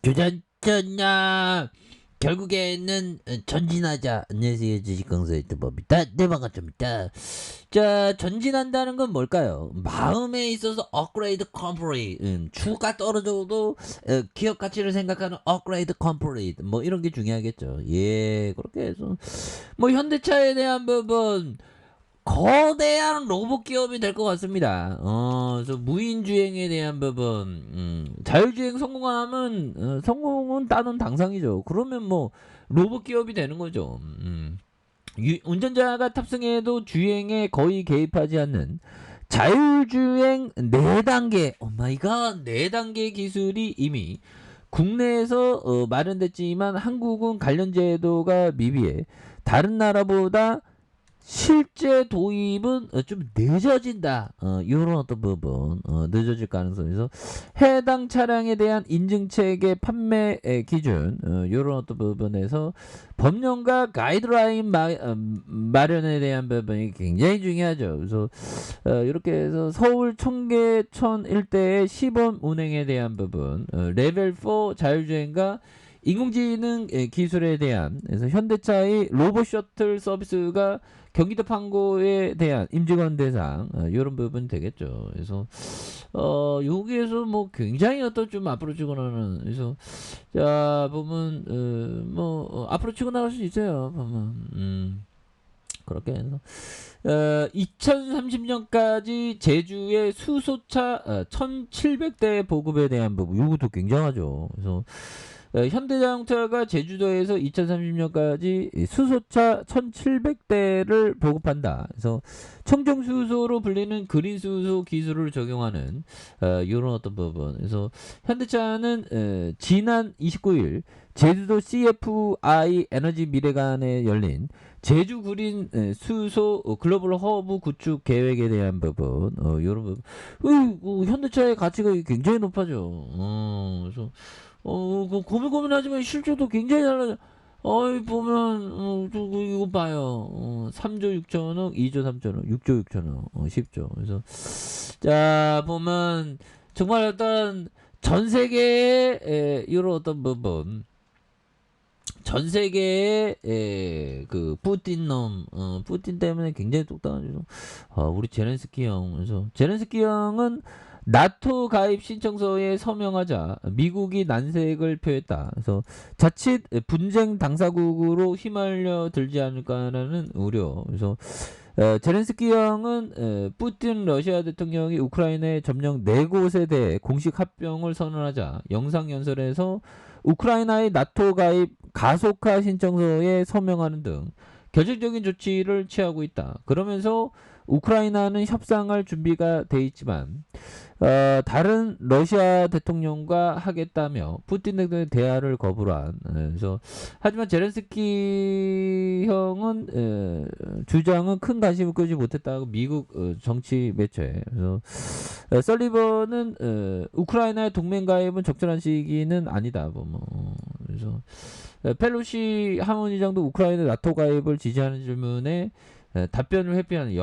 조전전야 결국에는 전진하자. 안녕하세요, 주식강사의 뜨법입니다. 네, 반갑습니다. 자, 전진한다는 건 뭘까요? 마음에 있어서 업그레이드 컴플리트, 주가 떨어져도 기업 가치를 생각하는 업그레이드 컴플리트, 뭐 이런 게 중요하겠죠. 예, 그렇게 해서 뭐 현대차에 대한 부분, 거대한 로봇 기업이 될 것 같습니다. 그래서 무인주행에 대한 부분, 자율주행 성공하면, 성공은 따는 당상이죠. 그러면 뭐, 로봇 기업이 되는 거죠. 운전자가 탑승해도 주행에 거의 개입하지 않는 자율주행 4단계, 오마이갓, 4단계 기술이 이미 국내에서 마련됐지만 한국은 관련 제도가 미비해 다른 나라보다 실제 도입은 좀 늦어진다. 이런 어떤 부분 늦어질 가능성에서 해당 차량에 대한 인증체계 판매 기준 이런 어떤 부분에서 법령과 가이드라인 마련에 대한 부분이 굉장히 중요하죠. 그래서 이렇게 해서 서울 청계천 일대의 시범 운행에 대한 부분 레벨 4 자율주행과 인공지능 기술에 대한 그래서 현대차의 로봇 셔틀 서비스가 경기도 판고에 대한 임직원 대상 이런 부분 되겠죠. 그래서 여기에서 뭐 굉장히 어떤 좀 앞으로 치고 나가는 그래서 자 보면 앞으로 치고 나갈 수 있어요. 보면 그렇게 해서 2030년까지 제주의 수소차 1,700대 보급에 대한 부분 이것도 굉장하죠. 그래서 현대자동차가 제주도에서 2030년까지 수소차 1,700대를 보급한다. 그래서 청정수소로 불리는 그린수소 기술을 적용하는 이런 어떤 부분. 그래서 현대차는 지난 29일 제주도 CFI 에너지 미래관에 열린 제주 그린 수소 글로벌 허브 구축 계획에 대한 부분, 이런 부분. 현대차의 가치가 굉장히 높아져. 그래서 고민하지만 실적도 굉장히 달라져. 보면, 이거 봐요. 3조 6천억, 2조 3천억, 6조 6천억, 10조. 그래서, 자, 보면, 정말 어떤, 전 세계의, 이런 어떤 부분, 전 세계의 그 푸틴 놈, 푸틴 때문에 굉장히 똑똑하죠. 우리 제렌스키 형. 그래서 제렌스키 형은 나토 가입 신청서에 서명하자 미국이 난색을 표했다. 그래서 자칫 분쟁 당사국으로 휘말려 들지 않을까라는 우려. 그래서 제렌스키 형은 푸틴 러시아 대통령이 우크라이나에 점령 4곳에 대해 공식 합병을 선언하자 영상연설에서 우크라이나의 나토 가입 가속화 신청서에 서명하는 등 결정적인 조치를 취하고 있다. 그러면서 우크라이나는 협상할 준비가 돼 있지만 다른 러시아 대통령과 하겠다며 푸틴 대통령의 대화를 거부한. 그래서 하지만 제렌스키 형은 주장은 큰 관심을 끌지 못했다고 미국 정치 매체에. 그래서 설리번은 우크라이나의 동맹 가입은 적절한 시기는 아니다. 그래서 펠로시 하원의장도 우크라이나 나토 가입을 지지하는 질문에 답변을 회피하는.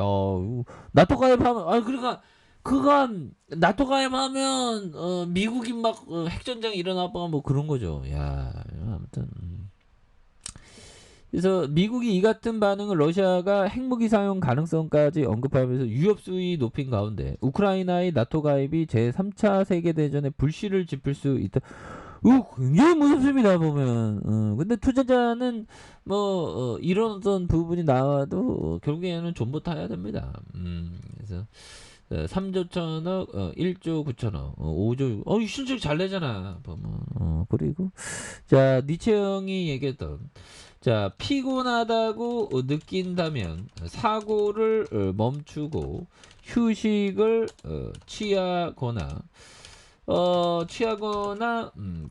나토 가입하면 그러니까 그건 나토 가입하면 미국이 막 핵전쟁 일어나봐 뭐 그런 거죠. 아무튼 그래서 미국이 이 같은 반응을 러시아가 핵무기 사용 가능성까지 언급하면서 유럽 수위 높인 가운데 우크라이나의 나토 가입이 제3차 세계대전에 불씨를 지필 수 있다. 굉장히 무섭습니다 보면. 근데 투자자는 이런 어떤 부분이 나와도 결국에는 존버 타야 됩니다. 그래서 3조 천억, 1조 9천억, 5조, 실적 잘 내잖아, 보면. 그리고, 자, 니체 형이 얘기했던, 자, 피곤하다고 느낀다면 사고를 멈추고 휴식을 취하거나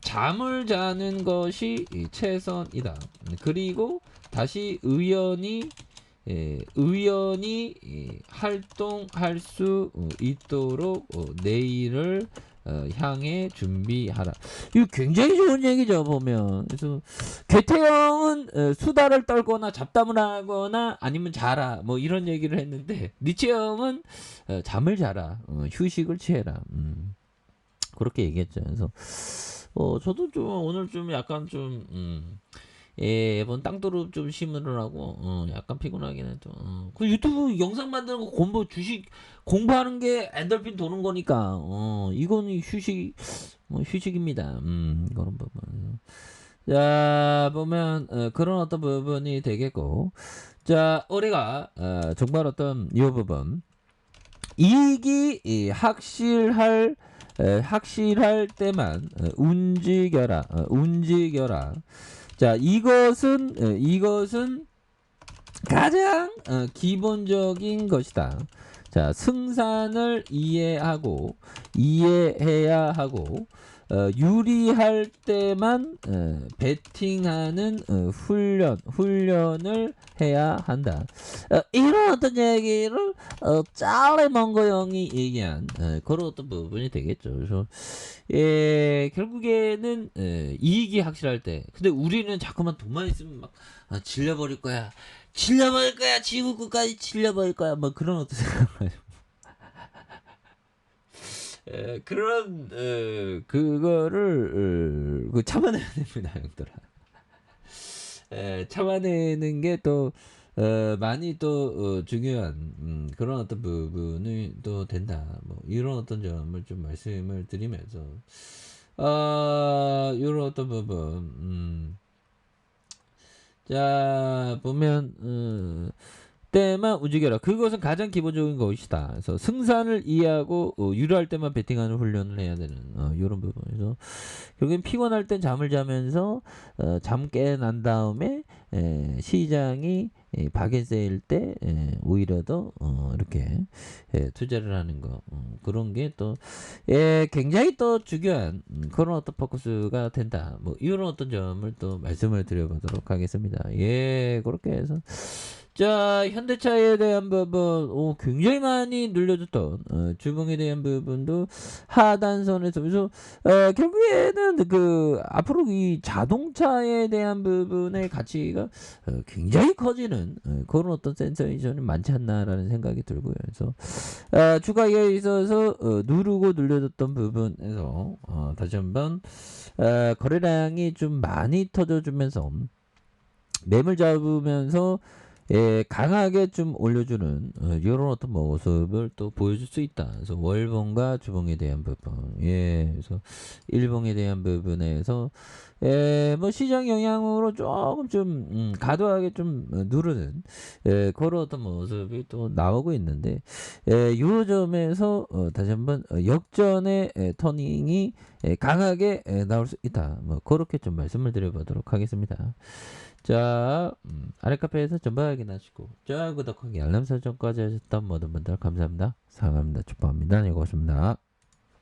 잠을 자는 것이 최선이다. 그리고 다시 의연히 활동할 수 있도록 내일을 향해 준비하라. 이거 굉장히 좋은 얘기죠 보면. 그래서 괴태형은 수다를 떨거나 잡담을 하거나 아니면 자라 뭐 이런 얘기를 했는데 니체 형은 잠을 자라, 휴식을 취해라. 그렇게 얘기했죠. 그래서 저도 좀 오늘 좀 약간 좀 예, 이번 땅두릅 좀 심으느라고 약간 피곤하긴 해도. 그 유튜브 영상 만드는 거 공부 주식 공부하는 게 엔돌핀 도는 거니까 이거는 휴식 뭐 휴식입니다. 그런 부분. 자 보면 그런 어떤 부분이 되겠고 자 우리가 정말 어떤 이 부분 이익이 확실할 때만 움직여라. 자 이것은 가장 기본적인 것이다. 자 승산을 이해해야 하고 유리할 때만 베팅하는 훈련을 해야 한다. 이런 어떤 얘기를 짤레먼거 형이 얘기한 그런 어떤 부분이 되겠죠. 그래서 결국에는 이익이 확실할 때 근데 우리는 자꾸만 돈만 있으면 막 질려버릴 거야. 지구 끝까지 질려버릴 거야. 뭐 그런 어떤 생각을 그런 그거를 참아내야 됩니다, 형들아. 참아내는 게 또 많이 또 중요한 그런 어떤 부분이 또 된다. 뭐 이런 어떤 점을 좀 말씀을 드리면서 이런 어떤 부분 자 보면 때만 움직여라. 그것은 가장 기본적인 것이다. 그래서 승산을 이해하고 유리할 때만 베팅하는 훈련을 해야 되는 이런 부분에서 결국엔 피곤할 땐 잠을 자면서 잠 깨난 다음에 시장이 박연세일 때 오히려 더 이렇게 투자를 하는 거 그런 게 또 굉장히 또 중요한 그런 어떤 포커스가 된다. 뭐 이런 어떤 점을 또 말씀을 드려보도록 하겠습니다. 예, 그렇게 해서 자 현대차에 대한 부분 굉장히 많이 눌려줬던 주봉에 대한 부분도 하단선에서 그래서 결국에는 그 앞으로 이 자동차에 대한 부분의 가치가 굉장히 커지는 그런 어떤 센세이션이 많지 않나라는 생각이 들고요. 그래서 주가에 있어서 누르고 눌려줬던 부분에서 다시 한번 거래량이 좀 많이 터져주면서 매물 잡으면서 강하게 좀 올려주는 이런 어떤 모습을 또 보여줄 수 있다. 그래서 월봉과 주봉에 대한 부분, 그래서 일봉에 대한 부분에서 뭐 시장 영향으로 조금 좀 과도하게 좀 누르는 그런 어떤 모습이 또 나오고 있는데 이 점에서 다시 한번 역전의 터닝이 강하게 나올 수 있다. 뭐 그렇게 좀 말씀을 드려보도록 하겠습니다. 자, 아래 카페에서 전부 확인하시고, 좋아요, 구독하기, 알람 설정까지 하셨던 모든 분들 감사합니다. 사랑합니다. 축복합니다. 네, 고맙습니다.